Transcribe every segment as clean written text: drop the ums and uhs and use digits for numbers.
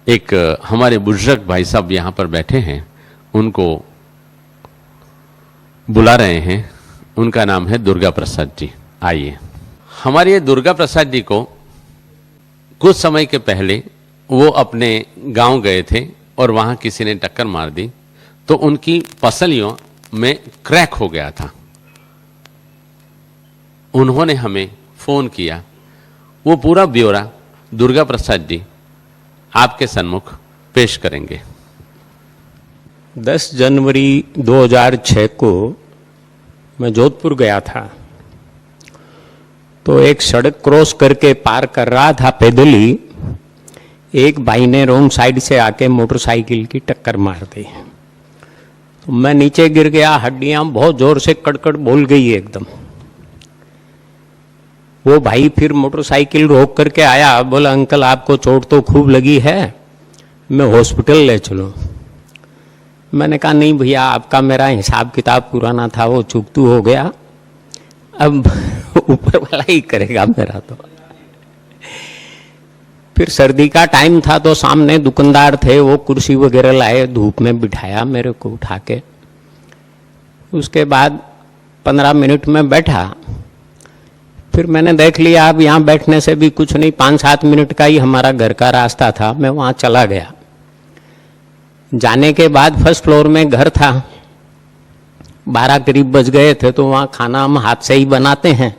एक हमारे बुजुर्ग भाई साहब यहाँ पर बैठे हैं, उनको बुला रहे हैं। उनका नाम है दुर्गा प्रसाद जी। आइए। हमारे ये दुर्गा प्रसाद जी को कुछ समय के पहले वो अपने गांव गए थे और वहाँ किसी ने टक्कर मार दी तो उनकी पसलियों में क्रैक हो गया था। उन्होंने हमें फ़ोन किया। वो पूरा ब्यौरा दुर्गा प्रसाद जी आपके सन्मुख पेश करेंगे। 10 जनवरी 2006 को मैं जोधपुर गया था, तो एक सड़क क्रॉस करके पार कर रहा था पैदल ही, एक भाई ने रोंग साइड से आके मोटरसाइकिल की टक्कर मार दी। तो मैं नीचे गिर गया, हड्डियां बहुत जोर से कड़कड़ बोल गई एकदम। वो भाई फिर मोटरसाइकिल रोक करके आया, बोला अंकल आपको चोट तो खूब लगी है, मैं हॉस्पिटल ले चलूं। मैंने कहा नहीं भैया, आपका मेरा हिसाब किताब पुराना था, वो चूकतू हो गया, अब ऊपर वाला ही करेगा मेरा। तो फिर सर्दी का टाइम था तो सामने दुकानदार थे, वो कुर्सी वगैरह लाए, धूप में बिठाया मेरे को उठा के। उसके बाद 15 मिनट में बैठा। फिर मैंने देख लिया अब यहाँ बैठने से भी कुछ नहीं, 5-7 मिनट का ही हमारा घर का रास्ता था। मैं वहाँ चला गया। जाने के बाद फर्स्ट फ्लोर में घर था, 12 करीब बज गए थे, तो वहाँ खाना हम हाथ से ही बनाते हैं।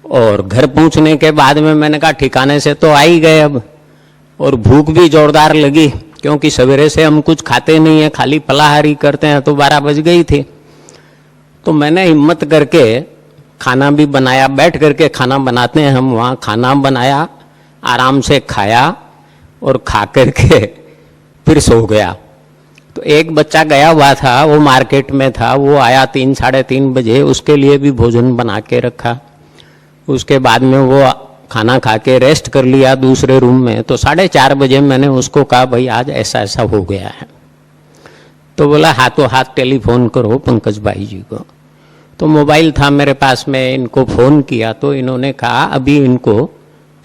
और घर पहुँचने के बाद में मैंने कहा ठिकाने से तो आ ही गए अब, और भूख भी जोरदार लगी क्योंकि सवेरे से हम कुछ खाते नहीं है, खाली फलाहारी करते हैं, तो 12 बज गई थी। तो मैंने हिम्मत करके खाना भी बनाया, बैठ करके खाना बनाते हैं हम, वहाँ खाना बनाया, आराम से खाया और खा करके फिर सो गया। तो एक बच्चा गया हुआ था, वो मार्केट में था, वो आया 3-3:30 बजे, उसके लिए भी भोजन बना के रखा। उसके बाद में वो खाना खा के रेस्ट कर लिया दूसरे रूम में। तो 4:30 बजे मैंने उसको कहा भाई आज ऐसा ऐसा हो गया है। तो बोला हाथों हाथ टेलीफोन करो पंकज भाई जी को। तो मोबाइल था मेरे पास में, इनको फ़ोन किया तो इन्होंने कहा अभी इनको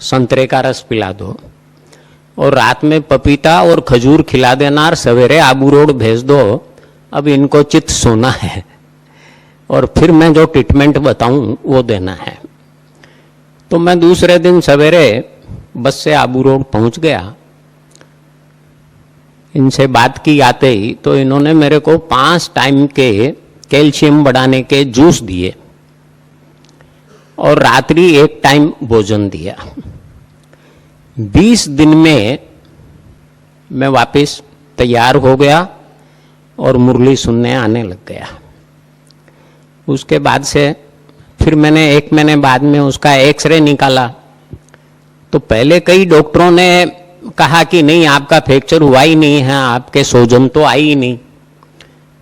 संतरे का रस पिला दो और रात में पपीता और खजूर खिला देना और सवेरे आबू रोड भेज दो, अब इनको चित सोना है और फिर मैं जो ट्रीटमेंट बताऊं वो देना है। तो मैं दूसरे दिन सवेरे बस से आबू रोड पहुंच गया। इनसे बात की आते ही तो इन्होंने मेरे को 5 टाइम के कैल्शियम बढ़ाने के जूस दिए और रात्रि 1 टाइम भोजन दिया। 20 दिन में मैं वापस तैयार हो गया और मुरली सुनने आने लग गया। उसके बाद से फिर मैंने 1 महीने बाद में उसका एक्सरे निकाला। तो पहले कई डॉक्टरों ने कहा कि नहीं आपका फ्रैक्चर हुआ ही नहीं है, आपके सोजन तो आई ही नहीं।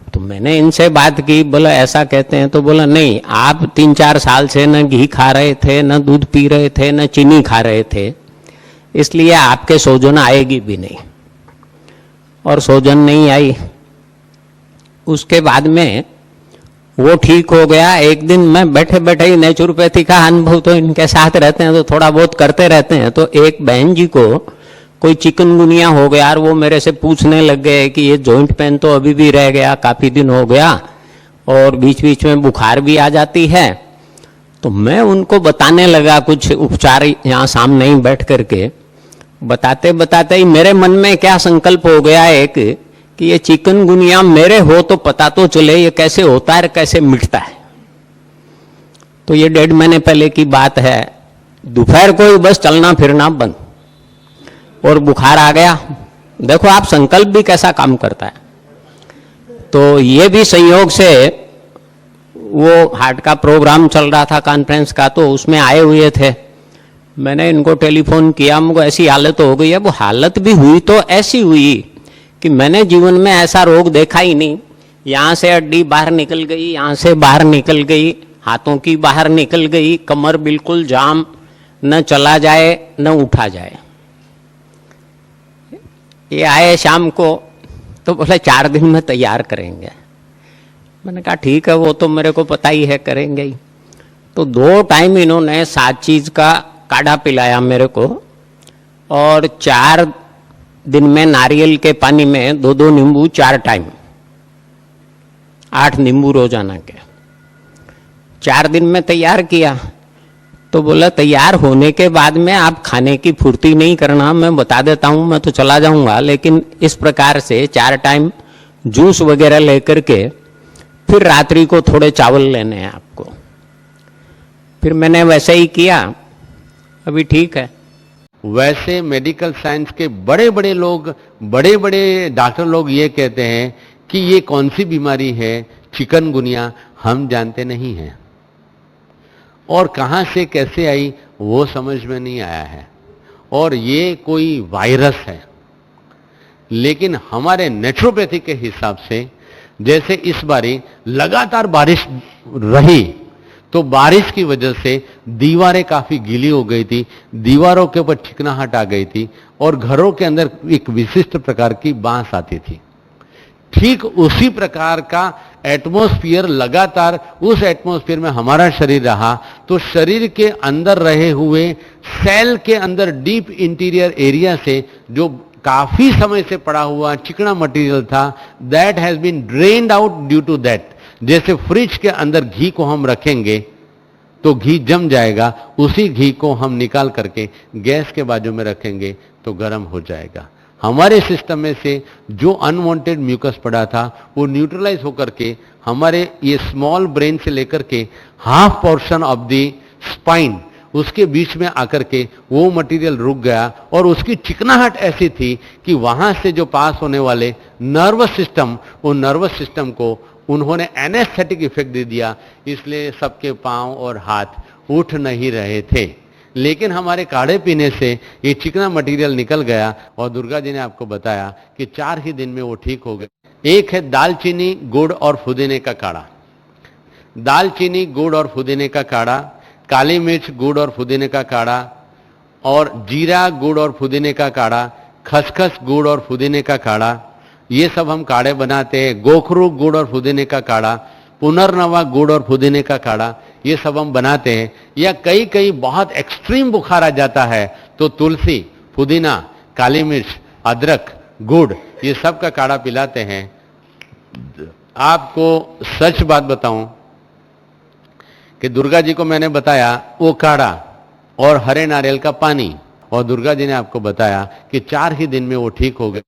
तो मैंने इनसे बात की, बोला ऐसा कहते हैं? तो बोला नहीं, आप 3-4 साल से न घी खा रहे थे, न दूध पी रहे थे, न चीनी खा रहे थे, इसलिए आपके सोजन आएगी भी नहीं। और सोजन नहीं आई। उसके बाद में वो ठीक हो गया। एक दिन मैं बैठे बैठे ही नेचुरोपैथी का अनुभव तो इनके साथ रहते हैं तो थोड़ा बहुत करते रहते हैं। तो एक बहन जी को कोई चिकनगुनिया हो गया और वो मेरे से पूछने लग गए कि ये जॉइंट पेन तो अभी भी रह गया, काफ़ी दिन हो गया और बीच बीच में बुखार भी आ जाती है। तो मैं उनको बताने लगा कुछ उपचार, यहाँ सामने ही बैठ करके बताते बताते ही मेरे मन में क्या संकल्प हो गया एक कि ये चिकनगुनिया मेरे हो तो पता तो चले ये कैसे होता है, कैसे मिटता है। तो ये 1.5 महीने पहले की बात है। दोपहर को ही बस चलना फिरना बंद और बुखार आ गया। देखो आप संकल्प भी कैसा काम करता है। तो ये भी संयोग से वो हार्ट का प्रोग्राम चल रहा था कॉन्फ्रेंस का, तो उसमें आए हुए थे। मैंने इनको टेलीफोन किया, मुझको ऐसी हालत हो गई है। वो हालत भी हुई तो ऐसी हुई कि मैंने जीवन में ऐसा रोग देखा ही नहीं। यहाँ से हड्डी बाहर निकल गई, यहाँ से बाहर निकल गई, हाथों की बाहर निकल गई, कमर बिल्कुल जाम, न चला जाए न उठा जाए। ये आए शाम को तो बोले 4 दिन में तैयार करेंगे। मैंने कहा ठीक है, वो तो मेरे को पता ही है, करेंगे ही। तो 2 टाइम इन्होंने 7 चीज का काढ़ा पिलाया मेरे को और 4 दिन में नारियल के पानी में 2-2 नींबू 4 टाइम, 8 नींबू रोजाना के। 4 दिन में तैयार किया तो बोला तैयार होने के बाद में आप खाने की फुर्ती नहीं करना, मैं बता देता हूं, मैं तो चला जाऊंगा, लेकिन इस प्रकार से 4 टाइम जूस वगैरह लेकर के फिर रात्रि को थोड़े चावल लेने हैं आपको। फिर मैंने वैसे ही किया, अभी ठीक है। वैसे मेडिकल साइंस के बड़े बड़े लोग, बड़े बड़े डॉक्टर लोग ये कहते हैं कि ये कौन सी बीमारी है चिकनगुनिया, हम जानते नहीं हैं, और कहां से कैसे आई वो समझ में नहीं आया है, और ये कोई वायरस है। लेकिन हमारे नेचुरोपैथी के हिसाब से जैसे इस बारी लगातार बारिश रही तो बारिश की वजह से दीवारें काफी गीली हो गई थी, दीवारों के ऊपर चिकनाहट आ गई थी, और घरों के अंदर एक विशिष्ट प्रकार की बांस आती थी। ठीक उसी प्रकार का एटमॉस्फेयर लगातार उस एटमॉस्फेयर में हमारा शरीर रहा, तो शरीर के अंदर रहे हुए सेल के अंदर डीप इंटीरियर एरिया से जो काफी समय से पड़ा हुआ चिकना मटेरियल था, that has been drained out due to that. जैसे फ्रिज के अंदर घी को हम रखेंगे तो घी जम जाएगा, उसी घी को हम निकाल करके गैस के बाजू में रखेंगे तो गर्म हो जाएगा। हमारे सिस्टम में से जो अनवांटेड म्यूकस पड़ा था वो न्यूट्रलाइज होकर के हमारे ये स्मॉल ब्रेन से लेकर के half portion of the spine, उसके बीच में आकर के वो मटेरियल रुक गया, और उसकी चिकनाहट ऐसी थी कि वहां से जो पास होने वाले नर्वस सिस्टम, वो नर्वस सिस्टम को उन्होंने एनेस्थेटिक इफेक्ट दे दिया, इसलिए सबके पांव और हाथ उठ नहीं रहे थे। लेकिन हमारे काढ़े पीने से ये चिकना मटेरियल निकल गया, और दुर्गा जी ने आपको बताया कि 4 ही दिन में वो ठीक हो गए। एक है दालचीनी, गुड़ और पुदीने का काढ़ा। दालचीनी, गुड़ और पुदीने का काढ़ा, काली मिर्च, गुड़ और पुदीने का काढ़ा, और जीरा, गुड़ और पुदीने का काढ़ा, खसखस, गुड़ और पुदीने का काढ़ा, ये सब हम काढ़े बनाते हैं। गोखरू, गुड़ और पुदीने का काढ़ा, पुनर्नवा, गुड़ और पुदीने का काढ़ा, ये सब हम बनाते हैं। या कई कई बहुत एक्सट्रीम बुखार आ जाता है तो तुलसी, पुदीना, काली मिर्च, अदरक, गुड़, ये सब का काढ़ा पिलाते हैं। आपको सच बात बताऊं कि दुर्गा जी को मैंने बताया वो काढ़ा और हरे नारियल का पानी, और दुर्गा जी ने आपको बताया कि 4 ही दिन में वो ठीक हो गए।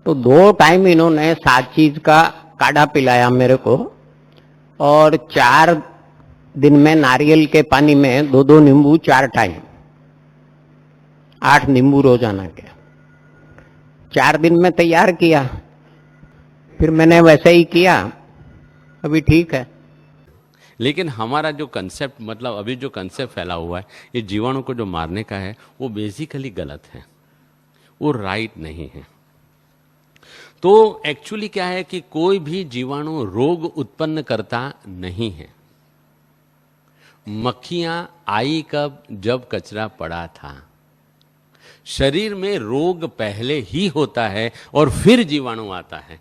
तो 2 टाइम इन्होंने 7 चीज का काढ़ा पिलाया मेरे को, और 4 दिन में नारियल के पानी में 2-2 नींबू 4 टाइम, 8 नींबू रोजाना के। 4 दिन में तैयार किया, फिर मैंने वैसे ही किया, अभी ठीक है। लेकिन हमारा जो कंसेप्ट, मतलब अभी जो कंसेप्ट फैला हुआ है ये जीवाणु को जो मारने का है, वो बेसिकली गलत है, वो राइट नहीं है। तो एक्चुअली क्या है कि कोई भी जीवाणु रोग उत्पन्न करता नहीं है। मक्खियां आई कब? जब कचरा पड़ा था। शरीर में रोग पहले ही होता है और फिर जीवाणु आता है।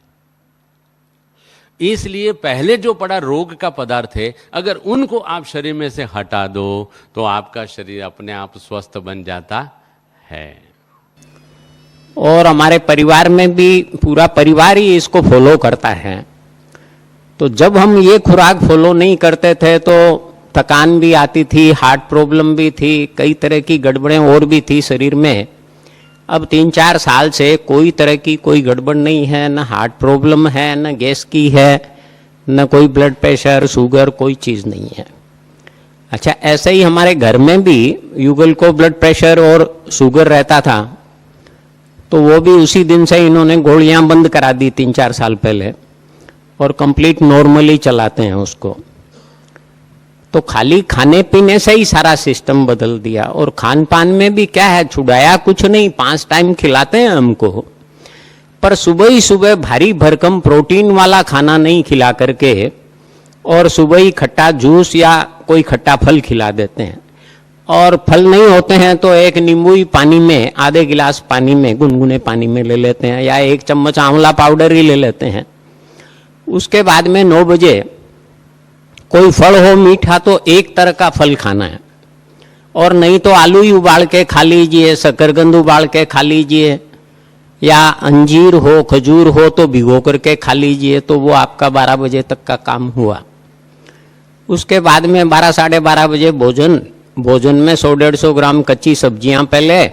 इसलिए पहले जो पड़ा रोग का पदार्थ है, अगर उनको आप शरीर में से हटा दो तो आपका शरीर अपने आप स्वस्थ बन जाता है। और हमारे परिवार में भी पूरा परिवार ही इसको फॉलो करता है। तो जब हम ये खुराक फॉलो नहीं करते थे तो थकान भी आती थी, हार्ट प्रॉब्लम भी थी, कई तरह की गड़बड़ें और भी थी शरीर में। अब 3-4 साल से कोई तरह की कोई गड़बड़ नहीं है, न हार्ट प्रॉब्लम है, न गैस की है, न कोई ब्लड प्रेशर, शुगर, कोई चीज़ नहीं है। अच्छा, ऐसे ही हमारे घर में भी युगल को ब्लड प्रेशर और शुगर रहता था, तो वो भी उसी दिन से इन्होंने गोलियां बंद करा दी 3-4 साल पहले, और कंप्लीट नॉर्मली चलाते हैं उसको। तो खाली खाने पीने से ही सारा सिस्टम बदल दिया। और खान पान में भी क्या है, छुड़ाया कुछ नहीं, 5 टाइम खिलाते हैं हमको, पर सुबह ही सुबह भारी भरकम प्रोटीन वाला खाना नहीं खिला करके और सुबह ही खट्टा जूस या कोई खट्टा फल खिला देते हैं। और फल नहीं होते हैं तो एक नींबू ही पानी में, आधे गिलास पानी में, गुनगुने पानी में ले लेते हैं, या 1 चम्मच आंवला पाउडर ही ले लेते हैं। उसके बाद में 9 बजे कोई फल हो मीठा तो एक तरह का फल खाना है, और नहीं तो आलू ही उबाल के खा लीजिए, शकरकंद उबाल के खा लीजिए, या अंजीर हो, खजूर हो तो भिगो करके खा लीजिए, तो वो आपका 12 बजे तक का काम हुआ। उसके बाद में 12 साढ़े 12 बजे भोजन में 100-150 ग्राम कच्ची सब्जियां पहले,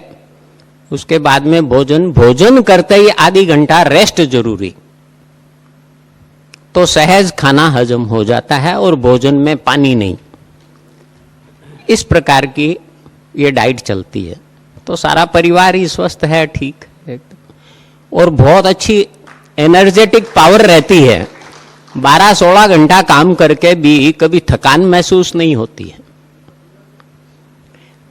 उसके बाद में भोजन करते ही आधी घंटा रेस्ट जरूरी, तो सहज खाना हजम हो जाता है और भोजन में पानी नहीं। इस प्रकार की ये डाइट चलती है, तो सारा परिवार ही स्वस्थ है, ठीक है, और बहुत अच्छी एनर्जेटिक पावर रहती है। 12-16 घंटा काम करके भी कभी थकान महसूस नहीं होती है।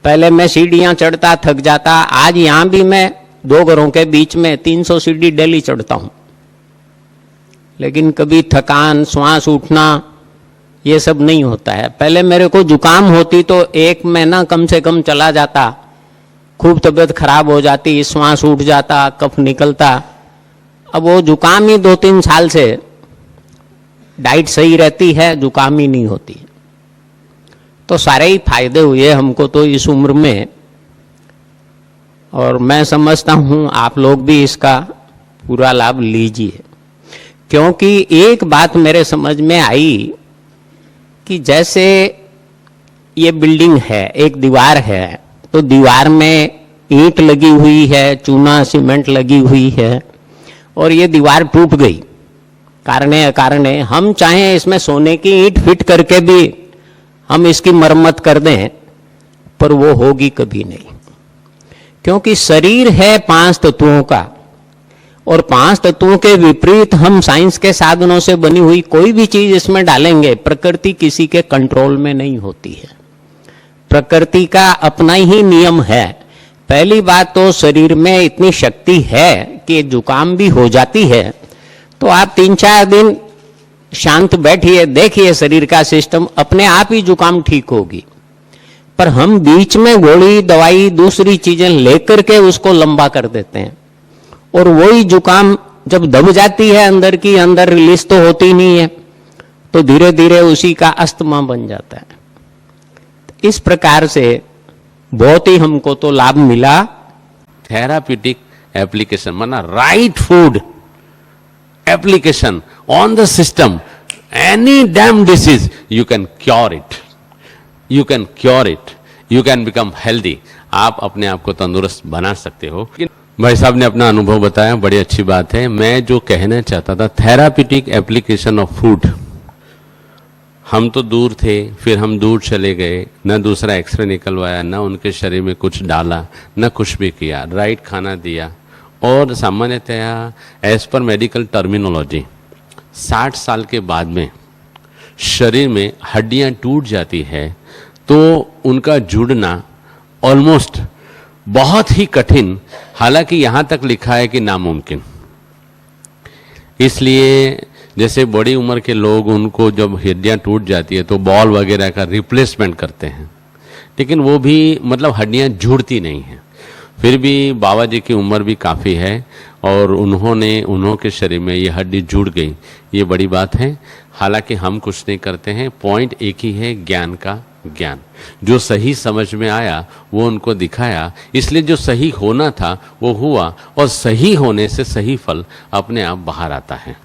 पहले मैं सीढ़ियां चढ़ता, थक जाता, आज यहां भी मैं 2 घरों के बीच में 300 सीढ़ी डेली चढ़ता हूं, लेकिन कभी थकान, श्वास उठना ये सब नहीं होता है। पहले मेरे को जुकाम होती तो 1 महीना कम से कम चला जाता, खूब तबीयत खराब हो जाती, श्वास उठ जाता, कफ निकलता। अब वो जुकाम ही 2-3 साल से डाइट सही रहती है, जुकाम ही नहीं होती। तो सारे ही फायदे हुए हमको तो इस उम्र में, और मैं समझता हूं आप लोग भी इसका पूरा लाभ लीजिए। क्योंकि एक बात मेरे समझ में आई कि जैसे ये बिल्डिंग है, एक दीवार है, तो दीवार में ईंट लगी हुई है, चूना सीमेंट लगी हुई है, और ये दीवार टूट गई कारणे अकारणे। हम चाहें इसमें सोने की ईंट फिट करके भी हम इसकी मरम्मत कर दें, पर वो होगी कभी नहीं। क्योंकि शरीर है 5 तत्वों का, और 5 तत्वों के विपरीत हम साइंस के साधनों से बनी हुई कोई भी चीज इसमें डालेंगे, प्रकृति किसी के कंट्रोल में नहीं होती है। प्रकृति का अपना ही नियम है। पहली बात तो शरीर में इतनी शक्ति है कि जुकाम भी हो जाती है, तो आप 3-4 दिन शांत बैठिए, देखिए शरीर का सिस्टम अपने आप ही जुकाम ठीक होगी। पर हम बीच में गोली, दवाई, दूसरी चीजें लेकर के उसको लंबा कर देते हैं, और वही जुकाम जब दब जाती है अंदर की अंदर, रिलीज तो होती नहीं है, तो धीरे धीरे उसी का अस्थमा बन जाता है। इस प्रकार से बहुत ही हमको तो लाभ मिला। थेराप्यूटिक एप्लीकेशन माना right food application on the system, any damn disease you can cure it, you can cure it, you can become healthy. आप अपने आप को तंदुरुस्त बना सकते हो। भाई साहब ने अपना अनुभव बताया, बड़ी अच्छी बात है। मैं जो कहना चाहता था, थेराप्यूटिक एप्लीकेशन ऑफ फूड, हम तो दूर थे, फिर हम दूर चले गए, न दूसरा एक्सरे निकलवाया, न उनके शरीर में कुछ डाला, न कुछ भी किया, राइट खाना दिया। और सामान्यतया एज पर मेडिकल टर्मिनोलॉजी 60 साल के बाद में शरीर में हड्डियां टूट जाती है, तो उनका जुड़ना ऑलमोस्ट बहुत ही कठिन, हालांकि यहां तक लिखा है कि नामुमकिन। इसलिए जैसे बड़ी उम्र के लोग, उनको जब हड्डियां टूट जाती है तो बॉल वगैरह का रिप्लेसमेंट करते हैं, लेकिन वो भी मतलब हड्डियां जुड़ती नहीं हैं। फिर भी बाबा जी की उम्र भी काफ़ी है और उन्होंने शरीर में ये हड्डी जुड़ गई, ये बड़ी बात है। हालांकि हम कुछ नहीं करते हैं, पॉइंट एक ही है, ज्ञान का ज्ञान। जो सही समझ में आया वो उनको दिखाया, इसलिए जो सही होना था वो हुआ, और सही होने से सही फल अपने आप बाहर आता है।